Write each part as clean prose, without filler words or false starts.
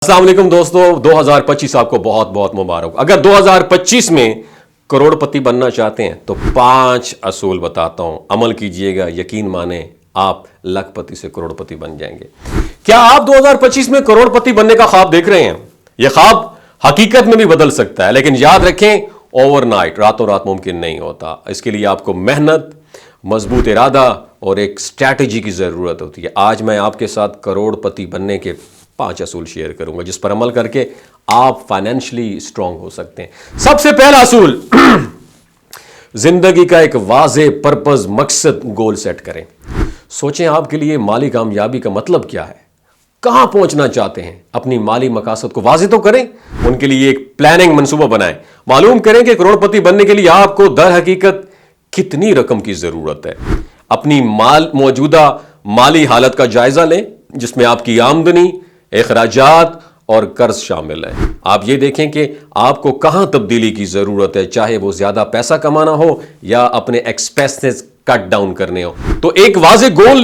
السلام علیکم دوستو، 2025 آپ کو بہت بہت مبارک۔ اگر 2025 میں کروڑ پتی بننا چاہتے ہیں تو 5 اصول بتاتا ہوں، عمل کیجئے گا، یقین مانیں آپ لاکھ پتی سے کروڑ پتی بن جائیں گے۔ کیا آپ 2025 میں کروڑ پتی بننے کا خواب دیکھ رہے ہیں؟ یہ خواب حقیقت میں بھی بدل سکتا ہے، لیکن یاد رکھیں اوور نائٹ، راتوں رات ممکن نہیں ہوتا۔ اس کے لیے آپ کو محنت، مضبوط ارادہ اور ایک اسٹریٹجی کی ضرورت ہوتی ہے۔ آج میں آپ کے ساتھ کروڑ پتی بننے کے 5 اصول شیئر کروں گا جس پر عمل کر کے آپ فائنینشلی اسٹرانگ ہو سکتے ہیں۔ سب سے پہلا اصول، زندگی کا ایک واضح پرپز، مقصد، گول سیٹ کریں۔ سوچیں آپ کے لیے مالی کامیابی کا مطلب کیا ہے، کہاں پہنچنا چاہتے ہیں۔ اپنی مالی مقاصد کو واضح تو کریں، ان کے لیے ایک پلاننگ منصوبہ بنائیں۔ معلوم کریں کہ کروڑ پتی بننے کے لیے آپ کو در حقیقت کتنی رقم کی ضرورت ہے۔ اپنی موجودہ مالی حالت کا جائزہ لیں، جس میں آپ کی آمدنی، اخراجات اور قرض شامل ہیں۔ آپ یہ دیکھیں کہ آپ کو کہاں تبدیلی کی ضرورت ہے، چاہے وہ زیادہ پیسہ کمانا ہو یا اپنے ایکسپینسز کٹ ڈاؤن کرنے ہو۔ تو ایک واضح گول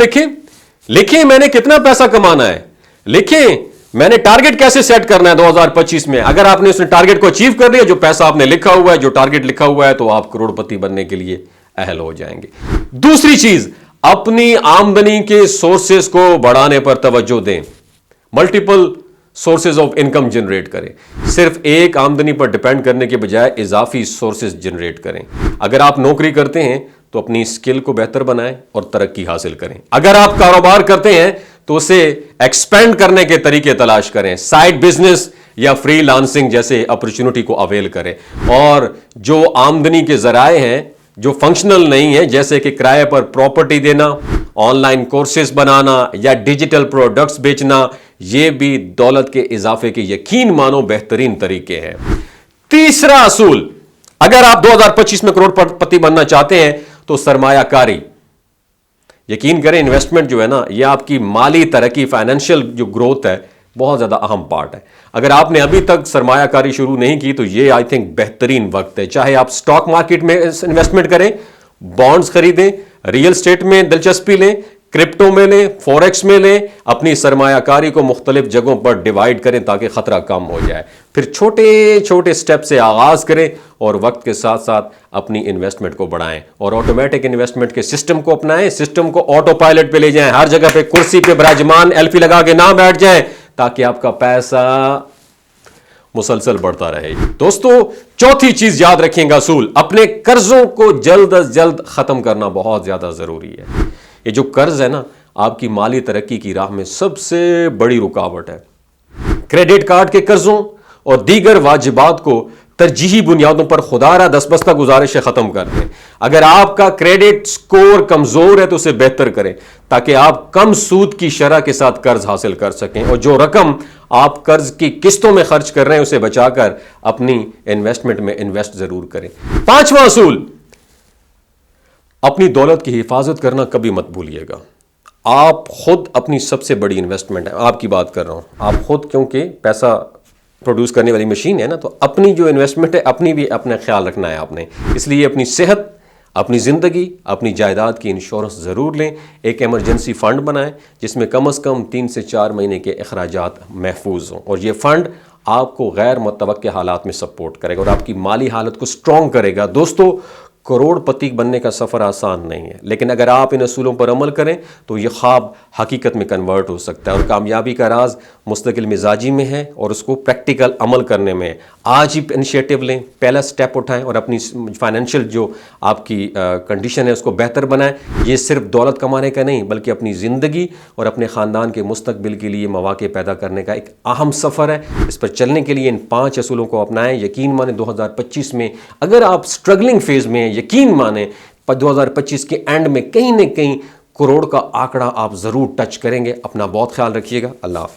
لکھیں میں نے کتنا پیسہ کمانا ہے، لکھیں میں نے ٹارگٹ کیسے سیٹ کرنا ہے 2025 میں۔ اگر آپ نے اس ٹارگٹ کو اچیو کر لیا، جو پیسہ آپ نے لکھا ہوا ہے، جو ٹارگٹ لکھا ہوا ہے، تو آپ کروڑ پتی بننے کے لیے اہل ہو جائیں گے۔ دوسری چیز، اپنی آمدنی کے سورسز کو بڑھانے پر توجہ دیں۔ Multiple sources of income generate کریں۔ صرف ایک آمدنی پر ڈیپینڈ کرنے کے بجائے اضافی سورسز جنریٹ کریں۔ اگر آپ نوکری کرتے ہیں تو اپنی اسکل کو بہتر بنائیں اور ترقی حاصل کریں۔ اگر آپ کاروبار کرتے ہیں تو اسے ایکسپینڈ کرنے کے طریقے تلاش کریں۔ سائیڈ بزنس یا فری لانسنگ جیسے اپرچونٹی کو اویل کریں۔ اور جو آمدنی کے ذرائع ہیں جو فنکشنل نہیں ہیں، جیسے کہ کرائے پر پراپرٹی دینا، آن لائن کورسز بنانا یا ڈیجیٹل پروڈکٹس بیچنا، یہ بھی دولت کے اضافے کے یقین مانو بہترین طریقے ہیں۔ تیسرا اصول، اگر آپ 2025 میں کروڑ پتی بننا چاہتے ہیں تو سرمایہ کاری، یقین کریں انویسٹمنٹ جو ہے نا، یہ آپ کی مالی ترقی، فائنینشیل جو گروتھ ہے، بہت زیادہ اہم پارٹ ہے۔ اگر آپ نے ابھی تک سرمایہ کاری شروع نہیں کی تو یہ آئی تھنک بہترین وقت ہے۔ چاہے آپ سٹاک مارکیٹ میں انویسٹمنٹ کریں، بانڈز خریدیں، ریل اسٹیٹ میں دلچسپی لیں، کرپٹو میں لیں، فوریکس میں لیں، اپنی سرمایہ کاری کو مختلف جگہوں پر ڈیوائیڈ کریں تاکہ خطرہ کم ہو جائے۔ پھر چھوٹے چھوٹے سٹیپ سے آغاز کریں اور وقت کے ساتھ ساتھ اپنی انویسٹمنٹ کو بڑھائیں اور آٹومیٹک انویسٹمنٹ کے سسٹم کو اپنائیں۔ سسٹم کو آٹو پائلٹ پہ لے جائیں، ہر جگہ پہ کرسی پہ براجمان ایلفی لگا کے نہ بیٹھ جائیں تاکہ آپ کا پیسہ مسلسل بڑھتا رہے۔ دوستو، چوتھی چیز یاد رکھیں گا اصول، اپنے قرضوں کو جلد از جلد ختم کرنا بہت زیادہ ضروری ہے۔ یہ جو قرض ہے نا، آپ کی مالی ترقی کی راہ میں سب سے بڑی رکاوٹ ہے۔ کریڈٹ کارڈ کے قرضوں اور دیگر واجبات کو ترجیحی بنیادوں پر خدا را دستبستہ گزارش ختم کر دیں۔ اگر آپ کا کریڈٹ سکور کمزور ہے تو اسے بہتر کریں تاکہ آپ کم سود کی شرح کے ساتھ قرض حاصل کر سکیں، اور جو رقم آپ قرض کی قسطوں میں خرچ کر رہے ہیں اسے بچا کر اپنی انویسٹمنٹ میں انویسٹ ضرور کریں۔ پانچواں اصول، اپنی دولت کی حفاظت کرنا کبھی مت بھولیے گا۔ آپ خود اپنی سب سے بڑی انویسٹمنٹ ہے، آپ کی بات کر رہا ہوں، آپ خود، کیونکہ پیسہ پروڈیوس کرنے والی مشین ہے نا، تو اپنی جو انویسٹمنٹ ہے اپنی بھی اپنا خیال رکھنا ہے آپ نے۔ اس لیے اپنی صحت، اپنی زندگی، اپنی جائیداد کی انشورنس ضرور لیں۔ ایک ایمرجنسی فنڈ بنائیں جس میں کم از کم 3 سے 4 مہینے کے اخراجات محفوظ ہوں، اور یہ فنڈ آپ کو غیر متوقع حالات میں سپورٹ کرے گا اور آپ کی مالی حالت کو سٹرونگ کرے گا۔ دوستو، کروڑ پتی بننے کا سفر آسان نہیں ہے، لیکن اگر آپ ان اصولوں پر عمل کریں تو یہ خواب حقیقت میں کنورٹ ہو سکتا ہے، اور کامیابی کا راز مستقل مزاجی میں ہے اور اس کو پریکٹیکل عمل کرنے میں ہے۔ آج ہی انیشیٹو لیں، پہلا سٹیپ اٹھائیں اور اپنی فائنینشیل جو آپ کی کنڈیشن ہے اس کو بہتر بنائیں۔ یہ صرف دولت کمانے کا نہیں بلکہ اپنی زندگی اور اپنے خاندان کے مستقبل کے لیے مواقع پیدا کرنے کا ایک اہم سفر ہے۔ اس پر چلنے کے لیے ان 5 اصولوں کو اپنائیں۔ یقین مانیں 2025 میں اگر آپ سٹرگلنگ فیز میں ہیں، یقین مانیں 2025 کے اینڈ میں کہیں نہ کہیں کروڑ کا آنکڑا آپ ضرور ٹچ کریں گے۔ اپنا بہت خیال رکھیے گا۔ اللہ حافظ۔